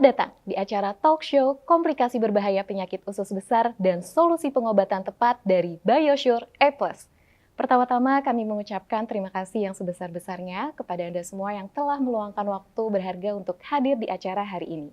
datang di acara talk show komplikasi berbahaya penyakit usus besar dan solusi pengobatan tepat dari BioSure A+. Pertama-tama kami mengucapkan terima kasih yang sebesar-besarnya kepada Anda semua yang telah meluangkan waktu berharga untuk hadir di acara hari ini.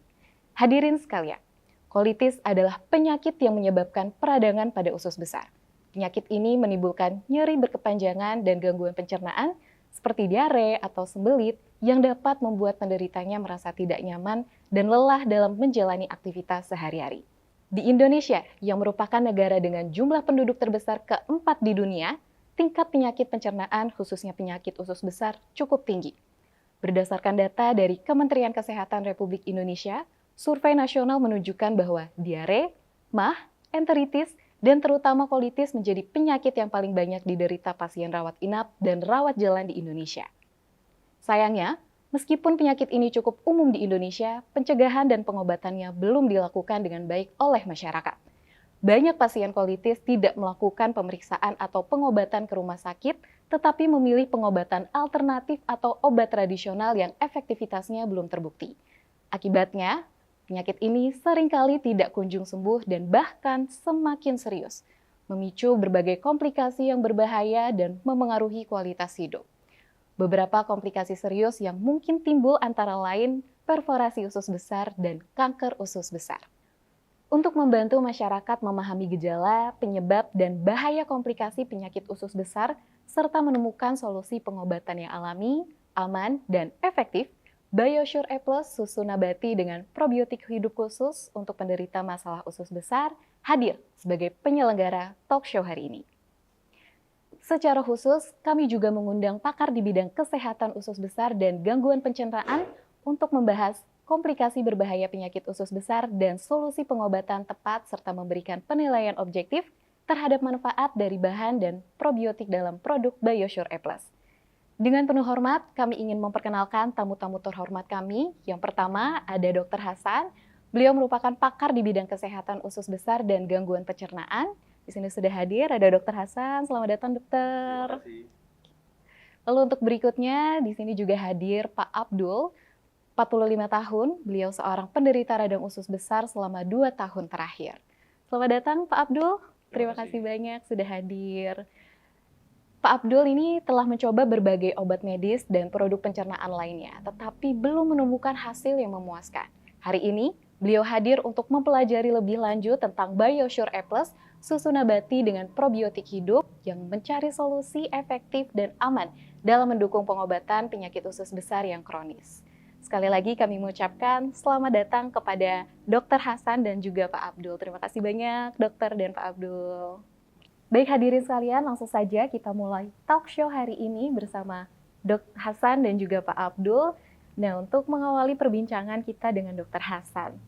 Hadirin sekalian, kolitis adalah penyakit yang menyebabkan peradangan pada usus besar. Penyakit ini menimbulkan nyeri berkepanjangan dan gangguan pencernaan seperti diare atau sembelit yang dapat membuat penderitanya merasa tidak nyaman dan lelah dalam menjalani aktivitas sehari-hari. Di Indonesia, yang merupakan negara dengan jumlah penduduk terbesar keempat di dunia, tingkat penyakit pencernaan khususnya penyakit usus besar cukup tinggi. Berdasarkan data dari Kementerian Kesehatan Republik Indonesia, survei nasional menunjukkan bahwa diare, MAH, enteritis, dan terutama kolitis menjadi penyakit yang paling banyak diderita pasien rawat inap dan rawat jalan di Indonesia. Sayangnya, meskipun penyakit ini cukup umum di Indonesia, pencegahan dan pengobatannya belum dilakukan dengan baik oleh masyarakat. Banyak pasien kolitis tidak melakukan pemeriksaan atau pengobatan ke rumah sakit, tetapi memilih pengobatan alternatif atau obat tradisional yang efektivitasnya belum terbukti. Akibatnya, penyakit ini seringkali tidak kunjung sembuh dan bahkan semakin serius, memicu berbagai komplikasi yang berbahaya dan memengaruhi kualitas hidup. Beberapa komplikasi serius yang mungkin timbul antara lain perforasi usus besar dan kanker usus besar. Untuk membantu masyarakat memahami gejala, penyebab, dan bahaya komplikasi penyakit usus besar, serta menemukan solusi pengobatan yang alami, aman, dan efektif, BioSure A+ susu nabati dengan probiotik hidup khusus untuk penderita masalah usus besar hadir sebagai penyelenggara talk show hari ini. Secara khusus, kami juga mengundang pakar di bidang kesehatan usus besar dan gangguan pencernaan untuk membahas komplikasi berbahaya penyakit usus besar dan solusi pengobatan tepat serta memberikan penilaian objektif terhadap manfaat dari bahan dan probiotik dalam produk BioSure A+. Dengan penuh hormat, kami ingin memperkenalkan tamu-tamu terhormat kami. Yang pertama ada Dr. Hasan. Beliau merupakan pakar di bidang kesehatan usus besar dan gangguan pencernaan. Di sini sudah hadir ada Dr. Hasan. Selamat datang, Dokter. Terima kasih. Lalu untuk berikutnya di sini juga hadir Pak Abdul, 45 tahun. Beliau seorang penderita radang usus besar selama 2 tahun terakhir. Selamat datang, Pak Abdul. Terima kasih banyak sudah hadir. Pak Abdul ini telah mencoba berbagai obat medis dan produk pencernaan lainnya, tetapi belum menemukan hasil yang memuaskan. Hari ini, beliau hadir untuk mempelajari lebih lanjut tentang BioSure A+, susu nabati dengan probiotik hidup yang mencari solusi efektif dan aman dalam mendukung pengobatan penyakit usus besar yang kronis. Sekali lagi kami mengucapkan selamat datang kepada Dr. Hasan dan juga Pak Abdul. Terima kasih banyak, Dokter dan Pak Abdul. Baik hadirin sekalian, langsung saja kita mulai talk show hari ini bersama Dr. Hasan dan juga Pak Abdul. Nah, untuk mengawali perbincangan kita dengan Dr. Hasan,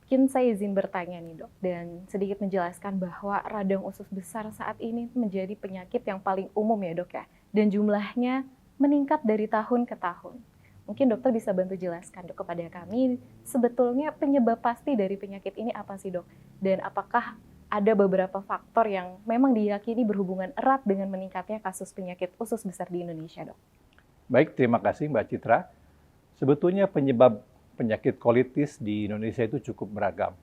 mungkin saya izin bertanya nih dok, dan sedikit menjelaskan bahwa radang usus besar saat ini menjadi penyakit yang paling umum ya dok ya, dan jumlahnya meningkat dari tahun ke tahun. Mungkin dokter bisa bantu jelaskan dok kepada kami, sebetulnya penyebab pasti dari penyakit ini apa sih dok? Dan apakah ada beberapa faktor yang memang diyakini berhubungan erat dengan meningkatnya kasus penyakit usus besar di Indonesia, dok? Baik, terima kasih Mbak Citra. Sebetulnya penyebab penyakit kolitis di Indonesia itu cukup beragam.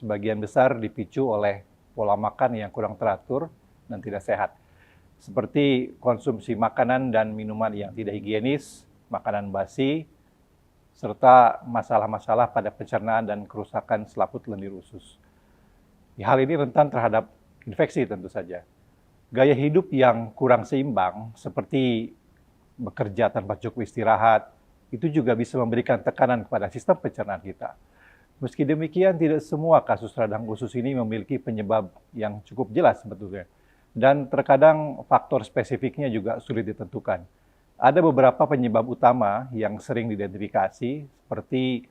Sebagian besar dipicu oleh pola makan yang kurang teratur dan tidak sehat. Seperti konsumsi makanan dan minuman yang tidak higienis, makanan basi, serta masalah-masalah pada pencernaan dan kerusakan selaput lendir usus. Hal ini rentan terhadap infeksi tentu saja. Gaya hidup yang kurang seimbang, seperti bekerja tanpa cukup istirahat, itu juga bisa memberikan tekanan kepada sistem pencernaan kita. Meski demikian, tidak semua kasus radang usus ini memiliki penyebab yang cukup jelas sebetulnya. Dan terkadang faktor spesifiknya juga sulit ditentukan. Ada beberapa penyebab utama yang sering diidentifikasi, seperti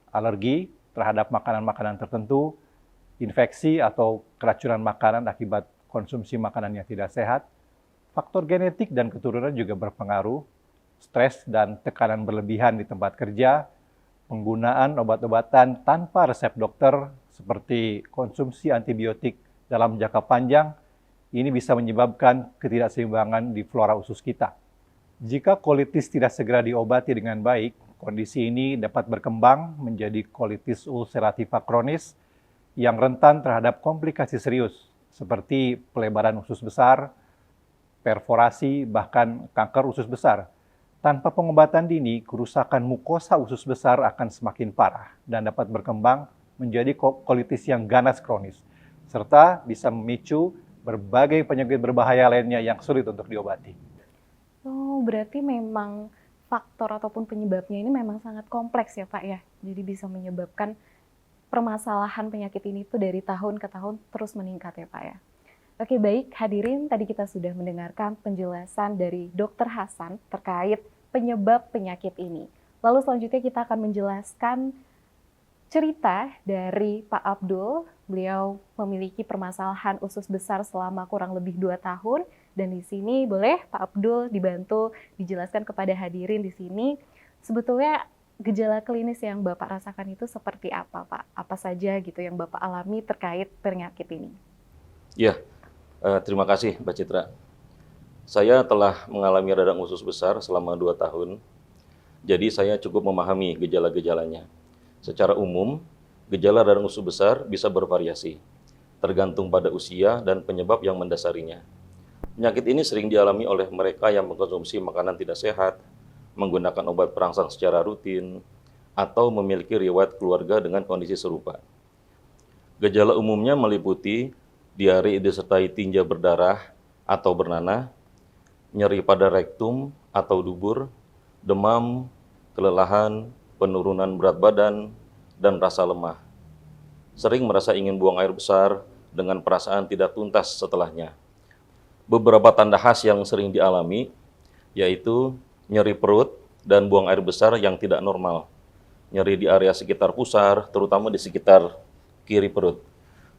alergi terhadap makanan-makanan tertentu, infeksi atau keracunan makanan akibat konsumsi makanan yang tidak sehat, faktor genetik dan keturunan juga berpengaruh, stres dan tekanan berlebihan di tempat kerja, penggunaan obat-obatan tanpa resep dokter seperti konsumsi antibiotik dalam jangka panjang, ini bisa menyebabkan ketidakseimbangan di flora usus kita. Jika kolitis tidak segera diobati dengan baik, Kondisi ini dapat berkembang menjadi colitis ulcerativa kronis yang rentan terhadap komplikasi serius seperti pelebaran usus besar, perforasi, bahkan kanker usus besar. Tanpa pengobatan dini, kerusakan mukosa usus besar akan semakin parah dan dapat berkembang menjadi kolitis yang ganas kronis, serta bisa memicu berbagai penyakit berbahaya lainnya yang sulit untuk diobati. Oh, berarti memang faktor ataupun penyebabnya ini memang sangat kompleks ya Pak ya. Jadi bisa menyebabkan permasalahan penyakit ini tuh dari tahun ke tahun terus meningkat ya Pak ya. Oke baik, hadirin tadi kita sudah mendengarkan penjelasan dari Dr. Hasan terkait penyebab penyakit ini. Lalu selanjutnya kita akan menjelaskan cerita dari Pak Abdul. Beliau memiliki permasalahan usus besar selama kurang lebih 2 tahun. Dan di sini boleh Pak Abdul dibantu dijelaskan kepada hadirin di sini. Sebetulnya gejala klinis yang Bapak rasakan itu seperti apa Pak? Apa saja gitu yang Bapak alami terkait penyakit ini? Ya, terima kasih Mbak Citra. Saya telah mengalami radang usus besar selama 2 tahun. Jadi saya cukup memahami gejala-gejalanya. Secara umum, gejala radang usus besar bisa bervariasi, tergantung pada usia dan penyebab yang mendasarinya. Penyakit ini sering dialami oleh mereka yang mengkonsumsi makanan tidak sehat, menggunakan obat perangsang secara rutin, atau memiliki riwayat keluarga dengan kondisi serupa. Gejala umumnya meliputi diare disertai tinja berdarah atau bernanah, nyeri pada rektum atau dubur, demam, kelelahan, penurunan berat badan, dan rasa lemah. Sering merasa ingin buang air besar dengan perasaan tidak tuntas setelahnya. Beberapa tanda khas yang sering dialami yaitu nyeri perut dan buang air besar yang tidak normal. Nyeri di area sekitar pusar, terutama di sekitar kiri perut.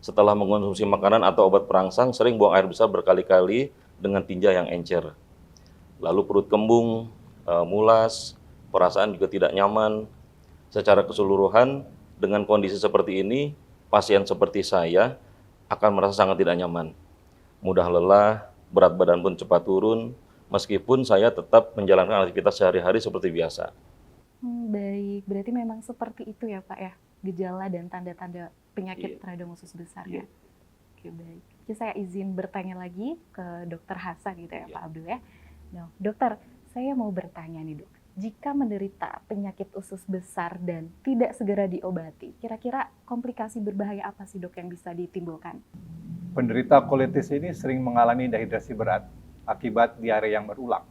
Setelah mengonsumsi makanan atau obat perangsang, sering buang air besar berkali-kali dengan tinja yang encer. Lalu perut kembung, mulas, perasaan juga tidak nyaman. Secara keseluruhan, dengan kondisi seperti ini, pasien seperti saya akan merasa sangat tidak nyaman. Mudah lelah, berat badan pun cepat turun, meskipun saya tetap menjalankan aktivitas sehari-hari seperti biasa. Baik, berarti memang seperti itu ya Pak ya, gejala dan tanda-tanda penyakit radang usus besar ya. Oke baik, jadi saya izin bertanya lagi ke Dokter Hasan gitu ya Pak Abdul ya. Nah, dokter, saya mau bertanya nih dok, jika menderita penyakit usus besar dan tidak segera diobati, kira-kira komplikasi berbahaya apa sih dok yang bisa ditimbulkan? Penderita kolitis ini sering mengalami dehidrasi berat akibat diare yang berulang.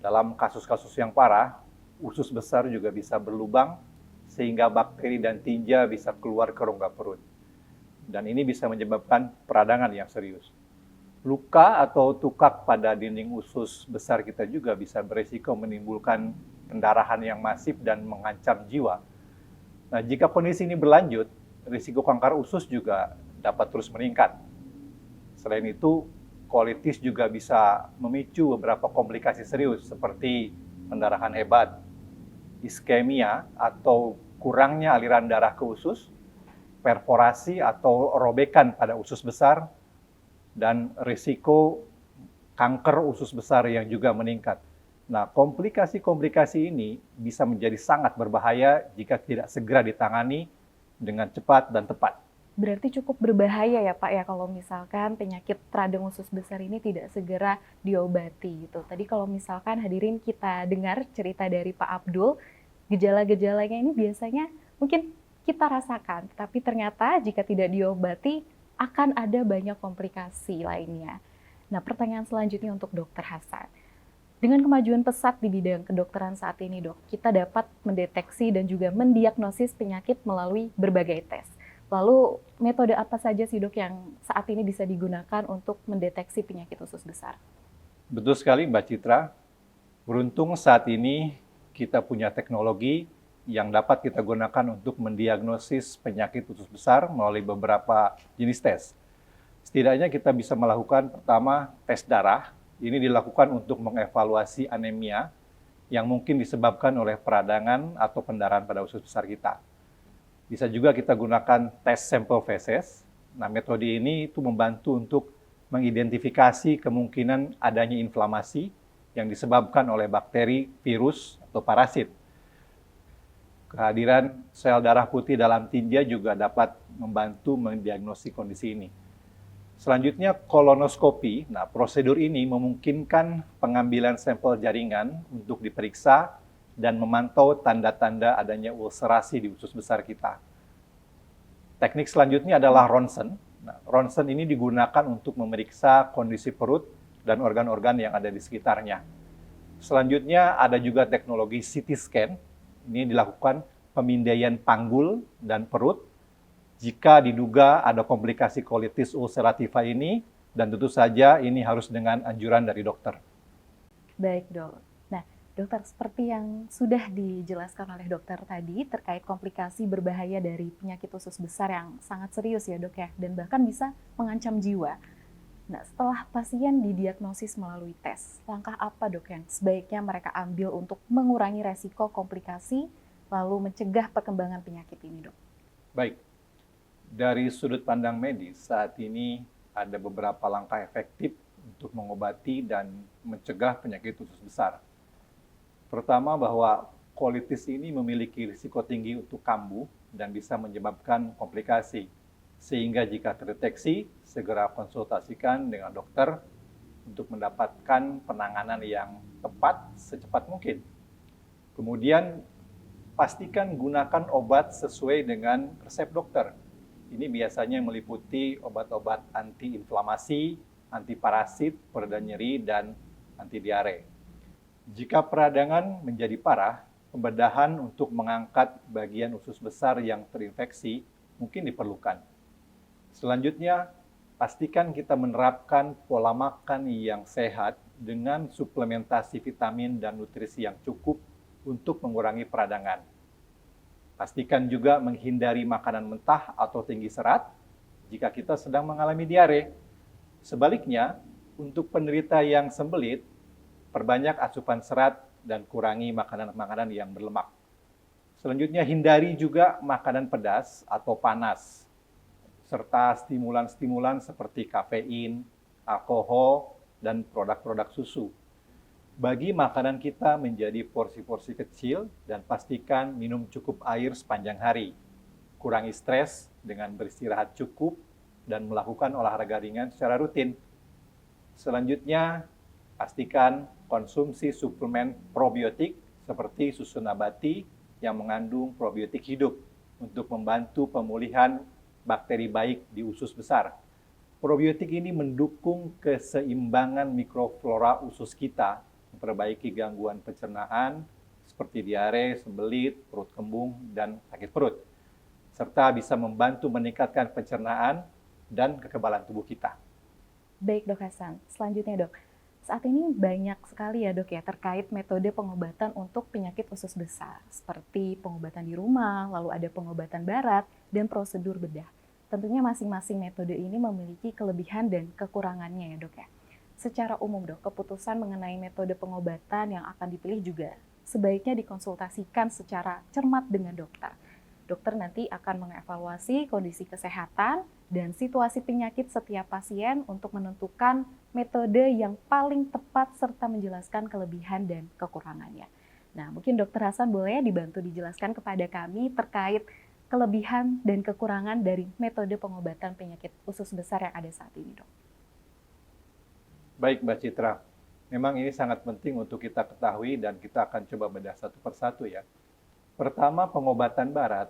Dalam kasus-kasus yang parah, usus besar juga bisa berlubang sehingga bakteri dan tinja bisa keluar ke rongga perut. Dan ini bisa menyebabkan peradangan yang serius. Luka atau tukak pada dinding usus besar kita juga bisa berisiko menimbulkan pendarahan yang masif dan mengancam jiwa. Nah, jika kondisi ini berlanjut, risiko kanker usus juga dapat terus meningkat. Selain itu, kolitis juga bisa memicu beberapa komplikasi serius seperti pendarahan hebat, iskemia atau kurangnya aliran darah ke usus, perforasi atau robekan pada usus besar, dan risiko kanker usus besar yang juga meningkat. Nah, komplikasi-komplikasi ini bisa menjadi sangat berbahaya jika tidak segera ditangani dengan cepat dan tepat. Berarti cukup berbahaya ya Pak ya kalau misalkan penyakit radang usus besar ini tidak segera diobati gitu. Tadi kalau misalkan hadirin kita dengar cerita dari Pak Abdul, gejala-gejalanya ini biasanya mungkin kita rasakan, tapi ternyata jika tidak diobati akan ada banyak komplikasi lainnya. Nah, pertanyaan selanjutnya untuk Dokter Hasan. Dengan kemajuan pesat di bidang kedokteran saat ini, Dok, kita dapat mendeteksi dan juga mendiagnosis penyakit melalui berbagai tes. Lalu, metode apa saja sih dok yang saat ini bisa digunakan untuk mendeteksi penyakit usus besar? Betul sekali Mbak Citra. Beruntung saat ini kita punya teknologi yang dapat kita gunakan untuk mendiagnosis penyakit usus besar melalui beberapa jenis tes. Setidaknya kita bisa melakukan pertama tes darah. Ini dilakukan untuk mengevaluasi anemia yang mungkin disebabkan oleh peradangan atau pendarahan pada usus besar kita. Bisa juga kita gunakan tes sampel feses. Nah, metode ini itu membantu untuk mengidentifikasi kemungkinan adanya inflamasi yang disebabkan oleh bakteri, virus, atau parasit. Kehadiran sel darah putih dalam tinja juga dapat membantu mendiagnosis kondisi ini. Selanjutnya kolonoskopi. Nah, prosedur ini memungkinkan pengambilan sampel jaringan untuk diperiksa dan memantau tanda-tanda adanya ulcerasi di usus besar kita. Teknik selanjutnya adalah ronsen. Nah, ronsen ini digunakan untuk memeriksa kondisi perut dan organ-organ yang ada di sekitarnya. Selanjutnya ada juga teknologi CT scan. Ini dilakukan pemindaian panggul dan perut jika diduga ada komplikasi colitis ulcerativa ini, dan tentu saja ini harus dengan anjuran dari dokter. Baik, Dok. Nah, Dokter, seperti yang sudah dijelaskan oleh dokter tadi terkait komplikasi berbahaya dari penyakit usus besar yang sangat serius ya, Dok ya, dan bahkan bisa mengancam jiwa. Nah, setelah pasien didiagnosis melalui tes, langkah apa, Dok, yang sebaiknya mereka ambil untuk mengurangi resiko komplikasi lalu mencegah perkembangan penyakit ini, Dok? Baik, dari sudut pandang medis saat ini ada beberapa langkah efektif untuk mengobati dan mencegah penyakit usus besar. Pertama, bahwa colitis ini memiliki risiko tinggi untuk kambuh dan bisa menyebabkan komplikasi. Sehingga jika terdeteksi, segera konsultasikan dengan dokter untuk mendapatkan penanganan yang tepat secepat mungkin. Kemudian, pastikan gunakan obat sesuai dengan resep dokter. Ini biasanya meliputi obat-obat antiinflamasi, antiparasit, pereda nyeri, dan anti diare. Jika peradangan menjadi parah, pembedahan untuk mengangkat bagian usus besar yang terinfeksi mungkin diperlukan. Selanjutnya, pastikan kita menerapkan pola makan yang sehat dengan suplementasi vitamin dan nutrisi yang cukup untuk mengurangi peradangan. Pastikan juga menghindari makanan mentah atau tinggi serat jika kita sedang mengalami diare. Sebaliknya, untuk penderita yang sembelit, perbanyak asupan serat dan kurangi makanan-makanan yang berlemak. Selanjutnya, hindari juga makanan pedas atau panas, serta stimulan-stimulan seperti kafein, alkohol, dan produk-produk susu. Bagi makanan kita menjadi porsi-porsi kecil dan pastikan minum cukup air sepanjang hari. Kurangi stres dengan beristirahat cukup dan melakukan olahraga ringan secara rutin. Selanjutnya, pastikan konsumsi suplemen probiotik seperti susu nabati yang mengandung probiotik hidup untuk membantu pemulihan bakteri baik di usus besar. Probiotik ini mendukung keseimbangan mikroflora usus kita, memperbaiki gangguan pencernaan seperti diare, sembelit, perut kembung, dan sakit perut, serta bisa membantu meningkatkan pencernaan dan kekebalan tubuh kita. Baik, Dok Hasan. Selanjutnya, Dok. Saat ini banyak sekali ya, Dok ya, terkait metode pengobatan untuk penyakit usus besar, seperti pengobatan di rumah, lalu ada pengobatan barat, dan prosedur bedah. Tentunya masing-masing metode ini memiliki kelebihan dan kekurangannya ya, Dok ya. Secara umum, Dok, keputusan mengenai metode pengobatan yang akan dipilih juga sebaiknya dikonsultasikan secara cermat dengan dokter. Dokter nanti akan mengevaluasi kondisi kesehatan dan situasi penyakit setiap pasien untuk menentukan metode yang paling tepat serta menjelaskan kelebihan dan kekurangannya. Nah, mungkin Dokter Hasan boleh dibantu dijelaskan kepada kami terkait kelebihan dan kekurangan dari metode pengobatan penyakit usus besar yang ada saat ini, Dok. Baik, Mbak Citra. Memang ini sangat penting untuk kita ketahui dan kita akan coba bedah satu persatu ya. Pertama, pengobatan barat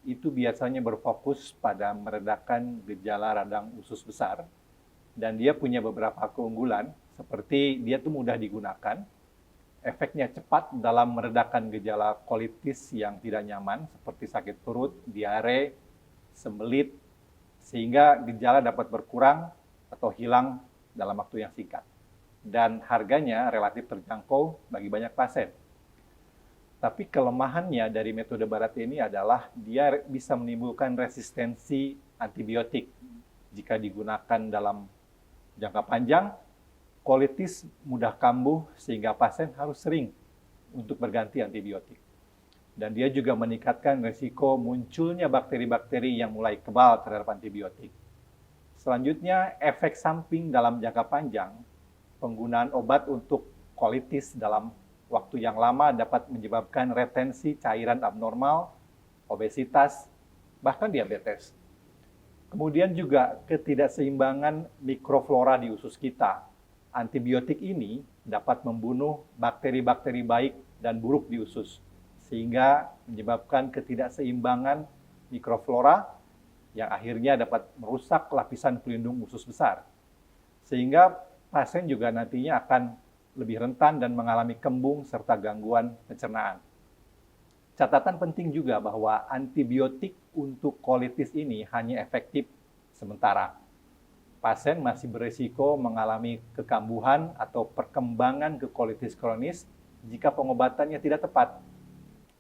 itu biasanya berfokus pada meredakan gejala radang usus besar dan dia punya beberapa keunggulan seperti dia tuh mudah digunakan, efeknya cepat dalam meredakan gejala kolitis yang tidak nyaman seperti sakit perut, diare, sembelit, sehingga gejala dapat berkurang atau hilang dalam waktu yang singkat. Dan harganya relatif terjangkau bagi banyak pasien. Tapi kelemahannya dari metode barat ini adalah dia bisa menimbulkan resistensi antibiotik. Jika digunakan dalam jangka panjang, kolitis mudah kambuh sehingga pasien harus sering untuk berganti antibiotik. Dan dia juga meningkatkan risiko munculnya bakteri-bakteri yang mulai kebal terhadap antibiotik. Selanjutnya, efek samping dalam jangka panjang, penggunaan obat untuk kolitis dalam waktu yang lama dapat menyebabkan retensi cairan abnormal, obesitas, bahkan diabetes. Kemudian juga ketidakseimbangan mikroflora di usus kita. Antibiotik ini dapat membunuh bakteri-bakteri baik dan buruk di usus, sehingga menyebabkan ketidakseimbangan mikroflora yang akhirnya dapat merusak lapisan pelindung usus besar. Sehingga pasien juga nantinya akan lebih rentan dan mengalami kembung serta gangguan pencernaan. Catatan penting juga bahwa antibiotik untuk kolitis ini hanya efektif sementara. Pasien masih berisiko mengalami kekambuhan atau perkembangan ke kolitis kronis jika pengobatannya tidak tepat.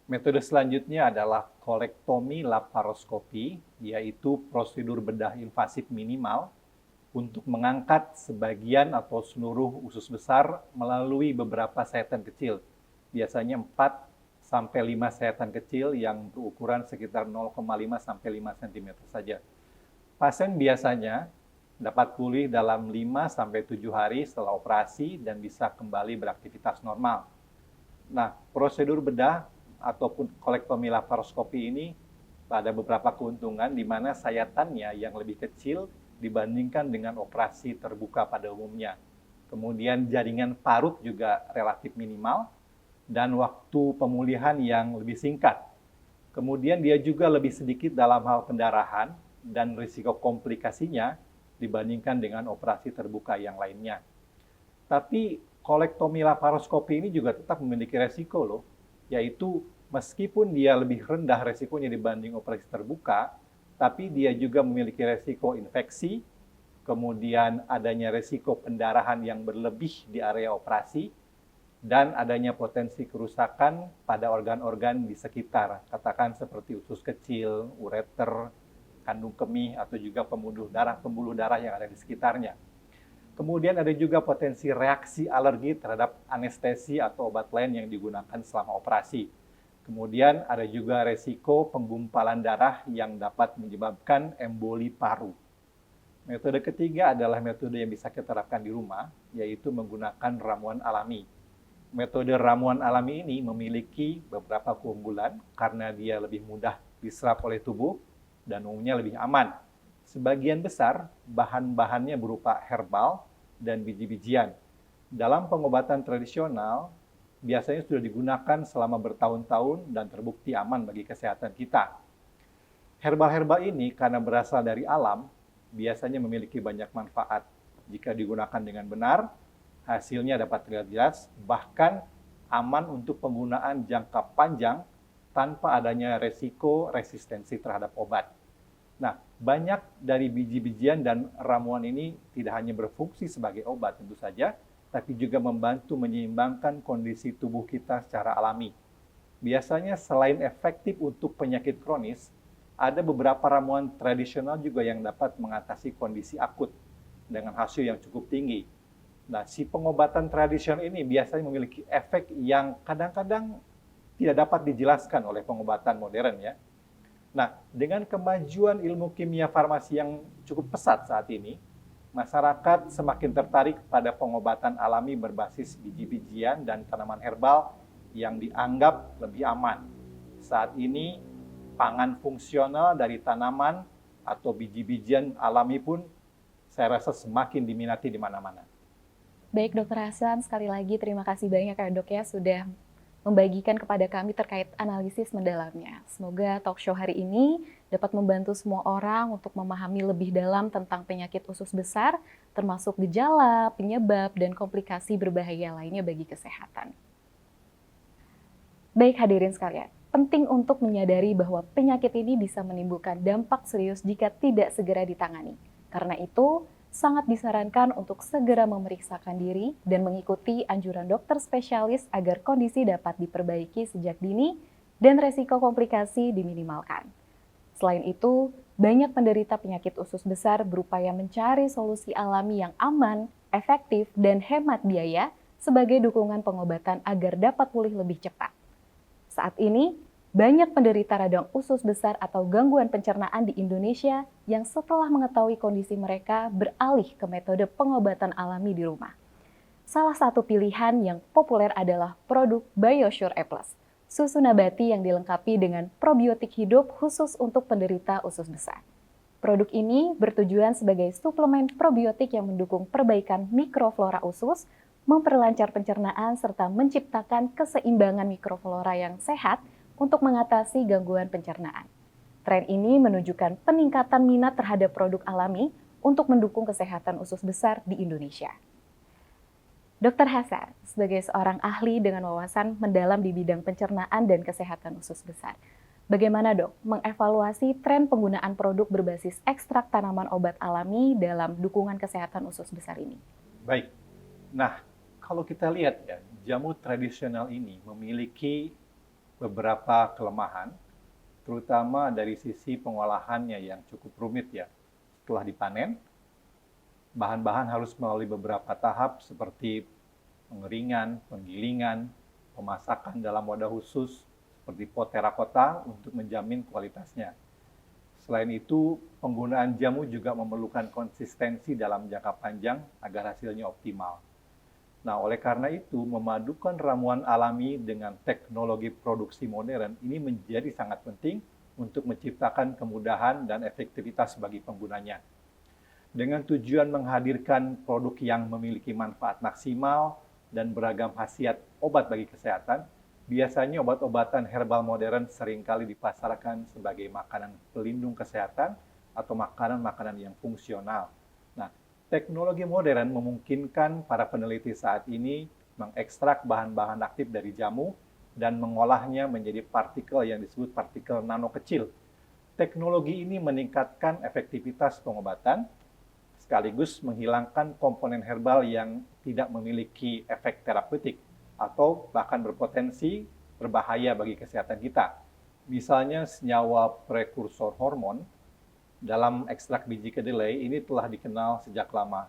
Metode selanjutnya adalah kolektomi laparoskopi, yaitu prosedur bedah invasif minimal untuk mengangkat sebagian atau seluruh usus besar melalui beberapa sayatan kecil, biasanya 4 sampai 5 sayatan kecil yang berukuran sekitar 0,5 sampai 5 cm saja. Pasien biasanya dapat pulih dalam 5 sampai 7 hari setelah operasi dan bisa kembali beraktivitas normal. Nah, prosedur bedah ataupun kolektomi laparoskopi ini ada beberapa keuntungan di mana sayatannya yang lebih kecil dibandingkan dengan operasi terbuka pada umumnya. Kemudian jaringan parut juga relatif minimal dan waktu pemulihan yang lebih singkat. Kemudian dia juga lebih sedikit dalam hal pendarahan dan risiko komplikasinya dibandingkan dengan operasi terbuka yang lainnya. Tapi kolektomi laparoskopi ini juga tetap memiliki resiko loh, yaitu meskipun dia lebih rendah resikonya dibanding operasi terbuka, tapi dia juga memiliki resiko infeksi, kemudian adanya resiko pendarahan yang berlebih di area operasi, dan adanya potensi kerusakan pada organ-organ di sekitar, katakan seperti usus kecil, ureter, kandung kemih, atau juga pembuluh darah yang ada di sekitarnya. Kemudian ada juga potensi reaksi alergi terhadap anestesi atau obat lain yang digunakan selama operasi. Kemudian ada juga resiko penggumpalan darah yang dapat menyebabkan emboli paru. Metode ketiga adalah metode yang bisa kita terapkan di rumah, yaitu menggunakan ramuan alami. Metode ramuan alami ini memiliki beberapa keunggulan karena dia lebih mudah diserap oleh tubuh dan umumnya lebih aman. Sebagian besar bahan-bahannya berupa herbal dan biji-bijian. Dalam pengobatan tradisional, biasanya sudah digunakan selama bertahun-tahun dan terbukti aman bagi kesehatan kita. Herbal-herbal ini karena berasal dari alam, biasanya memiliki banyak manfaat. Jika digunakan dengan benar, hasilnya dapat terlihat jelas, bahkan aman untuk penggunaan jangka panjang tanpa adanya resiko resistensi terhadap obat. Nah, banyak dari biji-bijian dan ramuan ini tidak hanya berfungsi sebagai obat tentu saja, tapi juga membantu menyeimbangkan kondisi tubuh kita secara alami. Biasanya selain efektif untuk penyakit kronis, ada beberapa ramuan tradisional juga yang dapat mengatasi kondisi akut dengan hasil yang cukup tinggi. Nah, si pengobatan tradisional ini biasanya memiliki efek yang kadang-kadang tidak dapat dijelaskan oleh pengobatan modern ya. Nah, dengan kemajuan ilmu kimia farmasi yang cukup pesat saat ini, masyarakat semakin tertarik pada pengobatan alami berbasis biji-bijian dan tanaman herbal yang dianggap lebih aman. Saat ini, pangan fungsional dari tanaman atau biji-bijian alami pun saya rasa semakin diminati di mana-mana. Baik Dokter Hasan, sekali lagi terima kasih banyak ya Dok ya sudah membagikan kepada kami terkait analisis mendalamnya. Semoga talk show hari ini dapat membantu semua orang untuk memahami lebih dalam tentang penyakit usus besar, termasuk gejala, penyebab, dan komplikasi berbahaya lainnya bagi kesehatan. Baik hadirin sekalian, penting untuk menyadari bahwa penyakit ini bisa menimbulkan dampak serius jika tidak segera ditangani. Karena itu, sangat disarankan untuk segera memeriksakan diri dan mengikuti anjuran dokter spesialis agar kondisi dapat diperbaiki sejak dini dan resiko komplikasi diminimalkan. Selain itu, banyak penderita penyakit usus besar berupaya mencari solusi alami yang aman, efektif, dan hemat biaya sebagai dukungan pengobatan agar dapat pulih lebih cepat. Saat ini, banyak penderita radang usus besar atau gangguan pencernaan di Indonesia yang setelah mengetahui kondisi mereka beralih ke metode pengobatan alami di rumah. Salah satu pilihan yang populer adalah produk BioSure E+, susu nabati yang dilengkapi dengan probiotik hidup khusus untuk penderita usus besar. Produk ini bertujuan sebagai suplemen probiotik yang mendukung perbaikan mikroflora usus, memperlancar pencernaan, serta menciptakan keseimbangan mikroflora yang sehat untuk mengatasi gangguan pencernaan. Tren ini menunjukkan peningkatan minat terhadap produk alami untuk mendukung kesehatan usus besar di Indonesia. Dr. Hasan, sebagai seorang ahli dengan wawasan mendalam di bidang pencernaan dan kesehatan usus besar, bagaimana dok mengevaluasi tren penggunaan produk berbasis ekstrak tanaman obat alami dalam dukungan kesehatan usus besar ini? Baik, nah kalau kita lihat ya, jamu tradisional ini memiliki beberapa kelemahan, terutama dari sisi pengolahannya yang cukup rumit ya. Setelah dipanen, bahan-bahan harus melalui beberapa tahap seperti pengeringan, penggilingan, pemasakan dalam wadah khusus seperti pot terakota untuk menjamin kualitasnya. Selain itu, penggunaan jamu juga memerlukan konsistensi dalam jangka panjang agar hasilnya optimal. Nah, oleh karena itu, memadukan ramuan alami dengan teknologi produksi modern ini menjadi sangat penting untuk menciptakan kemudahan dan efektivitas bagi penggunanya. Dengan tujuan menghadirkan produk yang memiliki manfaat maksimal dan beragam khasiat obat bagi kesehatan, biasanya obat-obatan herbal modern seringkali dipasarkan sebagai makanan pelindung kesehatan atau makanan-makanan yang fungsional. Nah, teknologi modern memungkinkan para peneliti saat ini mengekstrak bahan-bahan aktif dari jamu dan mengolahnya menjadi partikel yang disebut partikel nano kecil. Teknologi ini meningkatkan efektivitas pengobatan, sekaligus menghilangkan komponen herbal yang tidak memiliki efek terapeutik atau bahkan berpotensi berbahaya bagi kesehatan kita. Misalnya senyawa prekursor hormon dalam ekstrak biji kedelai ini telah dikenal sejak lama.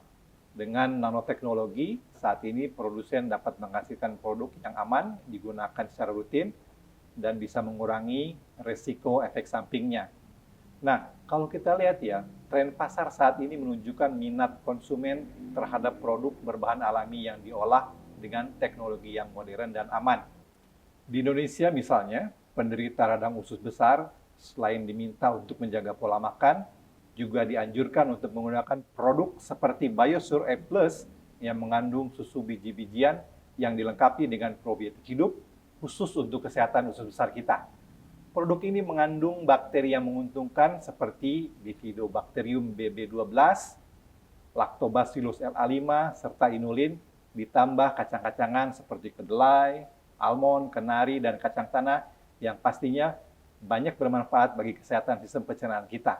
Dengan nanoteknologi, saat ini produsen dapat menghasilkan produk yang aman, digunakan secara rutin, dan bisa mengurangi resiko efek sampingnya. Nah, kalau kita lihat ya, tren pasar saat ini menunjukkan minat konsumen terhadap produk berbahan alami yang diolah dengan teknologi yang modern dan aman. Di Indonesia misalnya, penderita radang usus besar selain diminta untuk menjaga pola makan, juga dianjurkan untuk menggunakan produk seperti BioSure E+ yang mengandung susu biji-bijian yang dilengkapi dengan probiotik hidup khusus untuk kesehatan usus besar kita. Produk ini mengandung bakteri yang menguntungkan seperti Bifidobacterium BB12, Lactobacillus LA5, serta inulin, ditambah kacang-kacangan seperti kedelai, almond, kenari, dan kacang tanah yang pastinya banyak bermanfaat bagi kesehatan sistem pencernaan kita.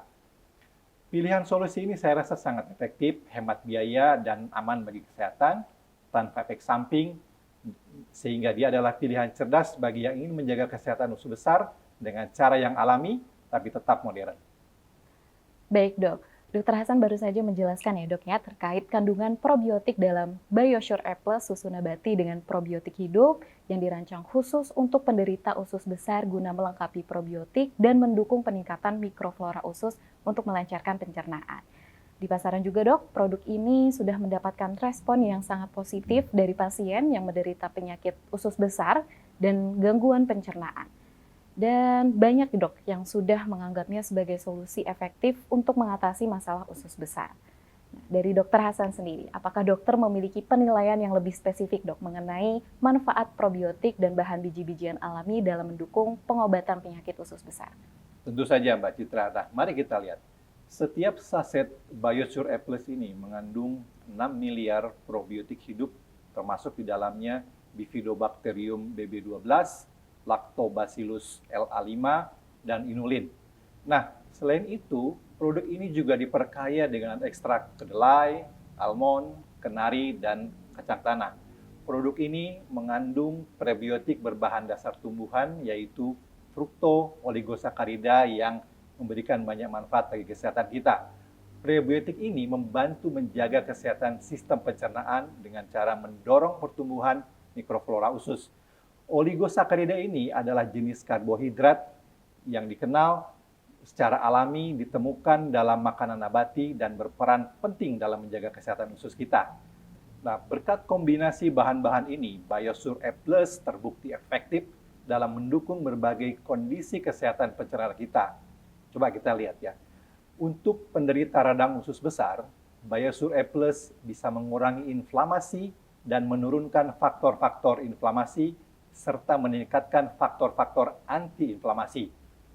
Pilihan solusi ini saya rasa sangat efektif, hemat biaya, dan aman bagi kesehatan, tanpa efek samping, sehingga dia adalah pilihan cerdas bagi yang ingin menjaga kesehatan usus besar dengan cara yang alami, tapi tetap modern. Baik dok, Dr. Hasan baru saja menjelaskan ya dok ya terkait kandungan probiotik dalam BioSure E+ susu nabati dengan probiotik hidup yang dirancang khusus untuk penderita usus besar guna melengkapi probiotik dan mendukung peningkatan mikroflora usus untuk melancarkan pencernaan. Di pasaran juga dok, produk ini sudah mendapatkan respon yang sangat positif dari pasien yang menderita penyakit usus besar dan gangguan pencernaan. Dan banyak dok yang sudah menganggapnya sebagai solusi efektif untuk mengatasi masalah usus besar. Nah, dari Dr. Hasan sendiri, apakah dokter memiliki penilaian yang lebih spesifik dok mengenai manfaat probiotik dan bahan biji-bijian alami dalam mendukung pengobatan penyakit usus besar? Tentu saja Mbak Citra. Nah, mari kita lihat. Setiap saset BioSure E+ ini mengandung 6 miliar probiotik hidup, termasuk di dalamnya Bifidobacterium BB12, Lactobacillus LA5, dan inulin. Nah, selain itu, produk ini juga diperkaya dengan ekstrak kedelai, almond, kenari, dan kacang tanah. Produk ini mengandung prebiotik berbahan dasar tumbuhan, yaitu fructo-oligosakarida yang memberikan banyak manfaat bagi kesehatan kita. Prebiotik ini membantu menjaga kesehatan sistem pencernaan dengan cara mendorong pertumbuhan mikroflora usus. Oligosakarida ini adalah jenis karbohidrat yang dikenal secara alami ditemukan dalam makanan nabati dan berperan penting dalam menjaga kesehatan usus kita. Nah, berkat kombinasi bahan-bahan ini, Biosure A Plus terbukti efektif dalam mendukung berbagai kondisi kesehatan pencernaan kita. Coba kita lihat ya. Untuk penderita radang usus besar, Biosure A Plus bisa mengurangi inflamasi dan menurunkan faktor-faktor inflamasi serta meningkatkan faktor-faktor antiinflamasi,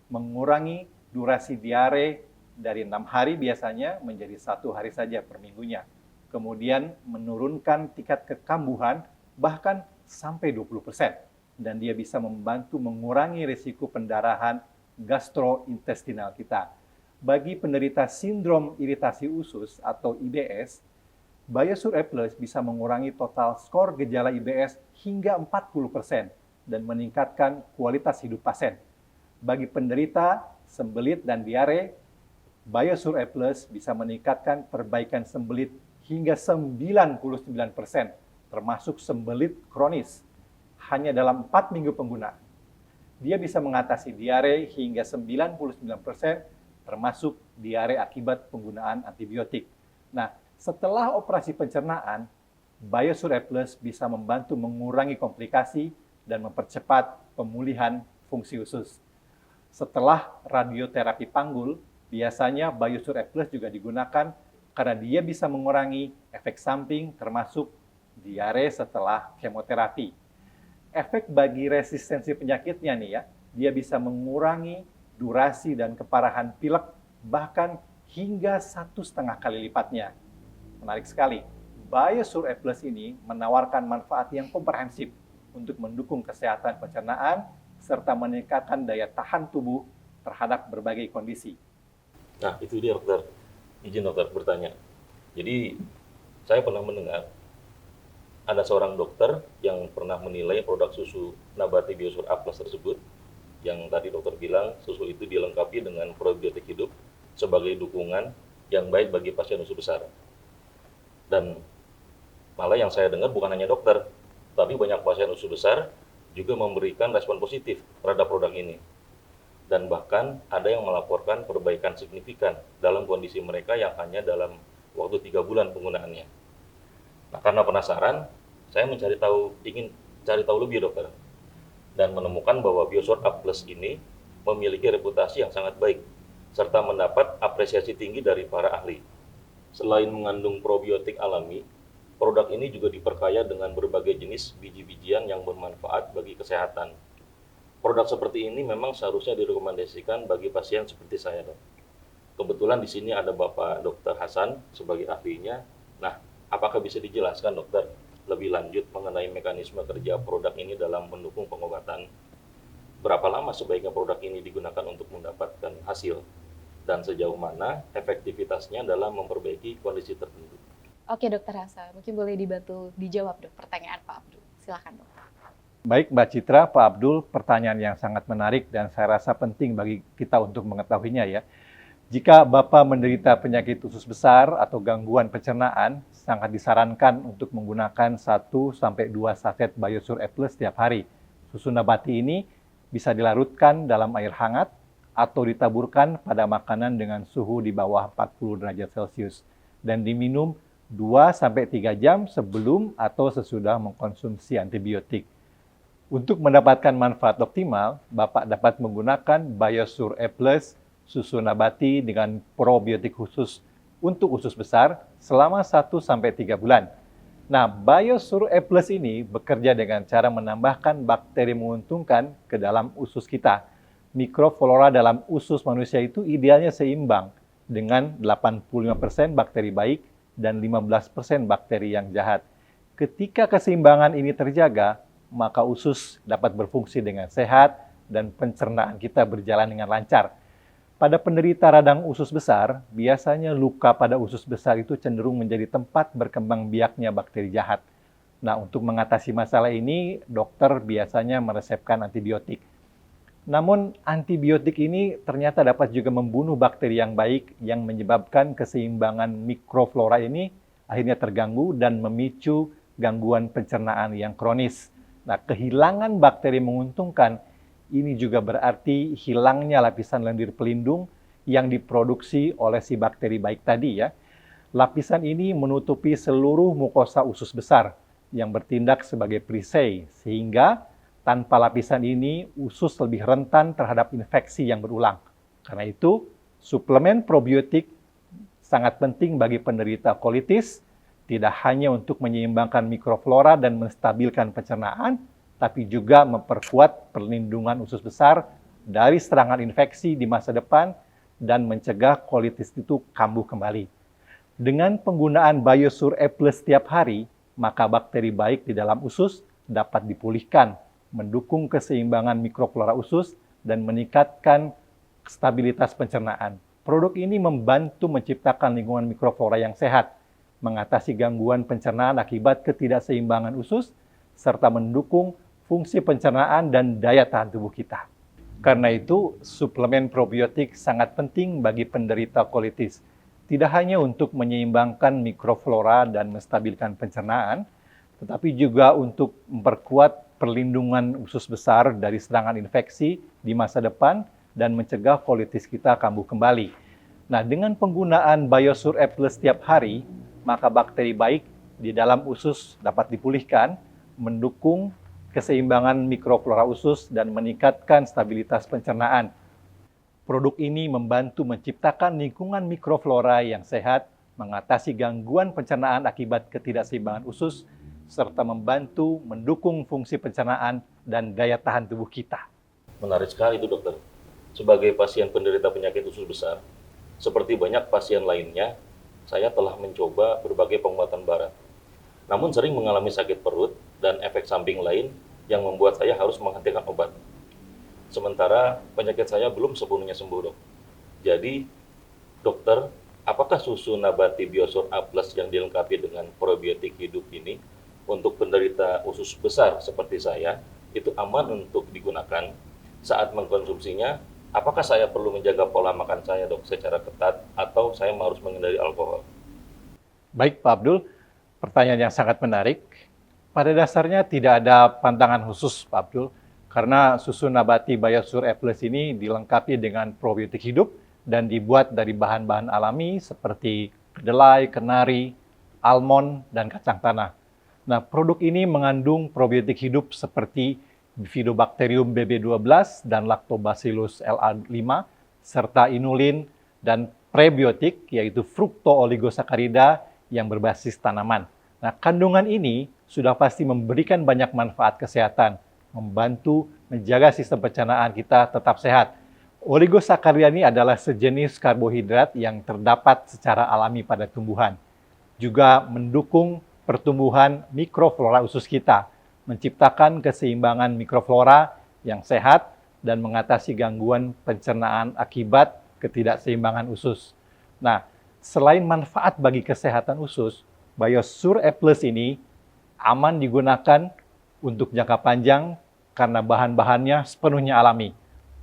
mengurangi durasi diare dari 6 hari biasanya menjadi 1 hari saja per minggunya. Kemudian menurunkan tingkat kekambuhan bahkan sampai 20%. Dan dia bisa membantu mengurangi risiko pendarahan gastrointestinal kita. Bagi penderita sindrom iritasi usus atau IBS, Biosure A Plus bisa mengurangi total skor gejala IBS hingga 40% dan meningkatkan kualitas hidup pasien. Bagi penderita sembelit dan diare, Biosure A Plus bisa meningkatkan perbaikan sembelit hingga 99%, termasuk sembelit kronis, hanya dalam 4 minggu penggunaan. Dia bisa mengatasi diare hingga 99%, termasuk diare akibat penggunaan antibiotik. Nah, setelah operasi pencernaan, Biosure A Plus bisa membantu mengurangi komplikasi dan mempercepat pemulihan fungsi usus. Setelah radioterapi panggul, biasanya Biosure A Plus juga digunakan karena dia bisa mengurangi efek samping termasuk diare setelah kemoterapi. Efek bagi resistensi penyakitnya nih ya, dia bisa mengurangi durasi dan keparahan pilek bahkan hingga 1,5 kali lipatnya. Menarik sekali. Biosure A Plus ini menawarkan manfaat yang komprehensif untuk mendukung kesehatan pencernaan serta meningkatkan daya tahan tubuh terhadap berbagai kondisi. Nah, itu dia dokter. Izin dokter bertanya. Jadi, saya pernah mendengar ada seorang dokter yang pernah menilai produk susu nabati Biosure A Plus tersebut, yang tadi dokter bilang susu itu dilengkapi dengan probiotik hidup sebagai dukungan yang baik bagi pasien usus besar. Dan malah yang saya dengar bukan hanya dokter, tapi banyak pasien usus besar juga memberikan respon positif terhadap produk ini. Dan bahkan ada yang melaporkan perbaikan signifikan dalam kondisi mereka yang hanya dalam waktu 3 bulan penggunaannya. Nah, karena penasaran, saya ingin cari tahu lebih dokter, dan menemukan bahwa Biosure A Plus ini memiliki reputasi yang sangat baik, serta mendapat apresiasi tinggi dari para ahli. Selain mengandung probiotik alami, produk ini juga diperkaya dengan berbagai jenis biji-bijian yang bermanfaat bagi kesehatan. Produk seperti ini memang seharusnya direkomendasikan bagi pasien seperti saya, dok. Kebetulan di sini ada Bapak Dr. Hasan sebagai ahlinya. Nah, apakah bisa dijelaskan, dokter, lebih lanjut mengenai mekanisme kerja produk ini dalam mendukung pengobatan? Berapa lama sebaiknya produk ini digunakan untuk mendapatkan hasil? Dan sejauh mana efektivitasnya dalam memperbaiki kondisi tertentu? Oke, Dokter Hasan, mungkin boleh dibantu dijawab, Dok, pertanyaan Pak Abdul. Silakan, Dok. Baik Mbak Citra, Pak Abdul, pertanyaan yang sangat menarik dan saya rasa penting bagi kita untuk mengetahuinya ya. Jika Bapak menderita penyakit usus besar atau gangguan pencernaan, sangat disarankan untuk menggunakan 1-2 saset Biosure A Plus setiap hari. Susu nabati ini bisa dilarutkan dalam air hangat atau ditaburkan pada makanan dengan suhu di bawah 40 derajat Celcius dan diminum 2-3 jam sebelum atau sesudah mengkonsumsi antibiotik. Untuk mendapatkan manfaat optimal, Bapak dapat menggunakan Biosure A Plus susu nabati dengan probiotik khusus untuk usus besar selama 1-3 bulan. Nah, Biosure A Plus ini bekerja dengan cara menambahkan bakteri menguntungkan ke dalam usus kita. Mikroflora dalam usus manusia itu idealnya seimbang dengan 85% bakteri baik dan 15% bakteri yang jahat. Ketika keseimbangan ini terjaga, maka usus dapat berfungsi dengan sehat dan pencernaan kita berjalan dengan lancar. Pada penderita radang usus besar, biasanya luka pada usus besar itu cenderung menjadi tempat berkembang biaknya bakteri jahat. Nah, untuk mengatasi masalah ini, dokter biasanya meresepkan antibiotik. Namun, antibiotik ini ternyata dapat juga membunuh bakteri yang baik yang menyebabkan keseimbangan mikroflora ini akhirnya terganggu dan memicu gangguan pencernaan yang kronis. Nah, kehilangan bakteri menguntungkan ini juga berarti hilangnya lapisan lendir pelindung yang diproduksi oleh si bakteri baik tadi ya. Lapisan ini menutupi seluruh mukosa usus besar yang bertindak sebagai perisai, sehingga tanpa lapisan ini usus lebih rentan terhadap infeksi yang berulang. Karena itu, suplemen probiotik sangat penting bagi penderita kolitis, tidak hanya untuk menyeimbangkan mikroflora dan menstabilkan pencernaan, tapi juga memperkuat perlindungan usus besar dari serangan infeksi di masa depan dan mencegah kolitis itu kambuh kembali. Dengan penggunaan BioSure E+ setiap hari, maka bakteri baik di dalam usus dapat dipulihkan, mendukung keseimbangan mikroflora usus, dan meningkatkan stabilitas pencernaan. Produk ini membantu menciptakan lingkungan mikroflora yang sehat, mengatasi gangguan pencernaan akibat ketidakseimbangan usus, serta mendukung fungsi pencernaan dan daya tahan tubuh kita. Karena itu, suplemen probiotik sangat penting bagi penderita kolitis. Tidak hanya untuk menyeimbangkan mikroflora dan menstabilkan pencernaan, tetapi juga untuk memperkuat perlindungan usus besar dari serangan infeksi di masa depan dan mencegah kolitis kita kambuh kembali. Nah, dengan penggunaan BioSure E+ setiap hari, maka bakteri baik di dalam usus dapat dipulihkan, mendukung keseimbangan mikroflora usus dan meningkatkan stabilitas pencernaan. Produk ini membantu menciptakan lingkungan mikroflora yang sehat, mengatasi gangguan pencernaan akibat ketidakseimbangan usus, serta membantu mendukung fungsi pencernaan dan daya tahan tubuh kita. Menarik sekali itu dokter. Sebagai pasien penderita penyakit usus besar, seperti banyak pasien lainnya, saya telah mencoba berbagai pengobatan barat. Namun sering mengalami sakit perut dan efek samping lain yang membuat saya harus menghentikan obat. Sementara penyakit saya belum sepenuhnya sembuh, dok. Jadi, dokter, apakah susu nabati BioSure A+ yang dilengkapi dengan probiotik hidup ini untuk penderita usus besar seperti saya, itu aman untuk digunakan saat mengkonsumsinya? Apakah saya perlu menjaga pola makan saya, dok, secara ketat, atau saya harus menghindari alkohol? Baik, Pak Abdul, pertanyaan yang sangat menarik. Pada dasarnya tidak ada pantangan khusus, Pak Abdul, karena susu nabati BioSure E+ ini dilengkapi dengan probiotik hidup dan dibuat dari bahan-bahan alami seperti kedelai, kenari, almond, dan kacang tanah. Nah, produk ini mengandung probiotik hidup seperti Bifidobacterium BB12 dan Lactobacillus LA5, serta inulin dan prebiotik yaitu fructooligosaccharidia yang berbasis tanaman. Nah, kandungan ini sudah pasti memberikan banyak manfaat kesehatan, membantu menjaga sistem pencernaan kita tetap sehat. Oligosaccharidia ini adalah sejenis karbohidrat yang terdapat secara alami pada tumbuhan. Juga mendukung pertumbuhan mikroflora usus kita, menciptakan keseimbangan mikroflora yang sehat dan mengatasi gangguan pencernaan akibat ketidakseimbangan usus. Nah, selain manfaat bagi kesehatan usus, BioSure E+ ini aman digunakan untuk jangka panjang karena bahan-bahannya sepenuhnya alami.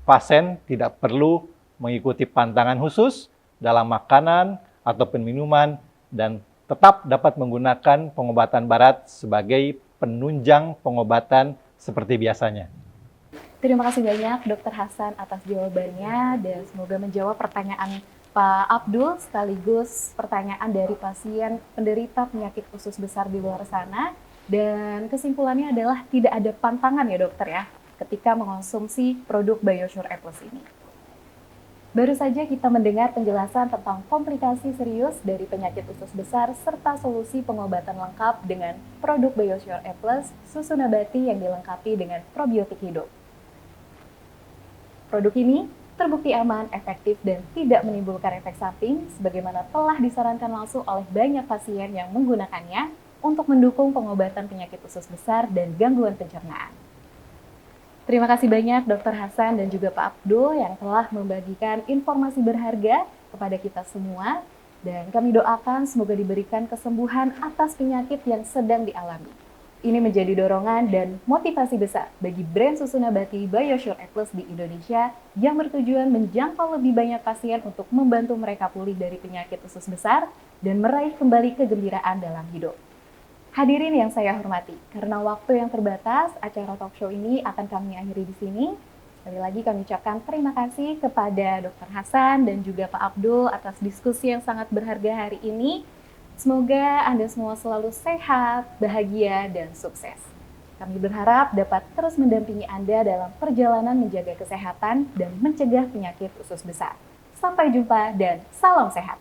Pasien tidak perlu mengikuti pantangan khusus dalam makanan ataupun minuman dan tetap dapat menggunakan pengobatan barat sebagai penunjang pengobatan seperti biasanya. Terima kasih banyak Dr. Hasan atas jawabannya dan semoga menjawab pertanyaan Pak Abdul sekaligus pertanyaan dari pasien penderita penyakit usus besar di luar sana. Dan kesimpulannya adalah tidak ada pantangan ya dokter ya ketika mengonsumsi produk BioSure E+ ini. Baru saja kita mendengar penjelasan tentang komplikasi serius dari penyakit usus besar serta solusi pengobatan lengkap dengan produk BioSure E+, susu nabati yang dilengkapi dengan probiotik hidup. Produk ini terbukti aman, efektif, dan tidak menimbulkan efek samping sebagaimana telah disarankan langsung oleh banyak pasien yang menggunakannya untuk mendukung pengobatan penyakit usus besar dan gangguan pencernaan. Terima kasih banyak Dr. Hasan dan juga Pak Abdul yang telah membagikan informasi berharga kepada kita semua dan kami doakan semoga diberikan kesembuhan atas penyakit yang sedang dialami. Ini menjadi dorongan dan motivasi besar bagi brand susu nabati BioSure E+ di Indonesia yang bertujuan menjangkau lebih banyak pasien untuk membantu mereka pulih dari penyakit usus besar dan meraih kembali kegembiraan dalam hidup. Hadirin yang saya hormati, karena waktu yang terbatas, acara talk show ini akan kami akhiri di sini. Sekali lagi kami ucapkan terima kasih kepada Dr. Hasan dan juga Pak Abdul atas diskusi yang sangat berharga hari ini. Semoga Anda semua selalu sehat, bahagia, dan sukses. Kami berharap dapat terus mendampingi Anda dalam perjalanan menjaga kesehatan dan mencegah penyakit usus besar. Sampai jumpa dan salam sehat.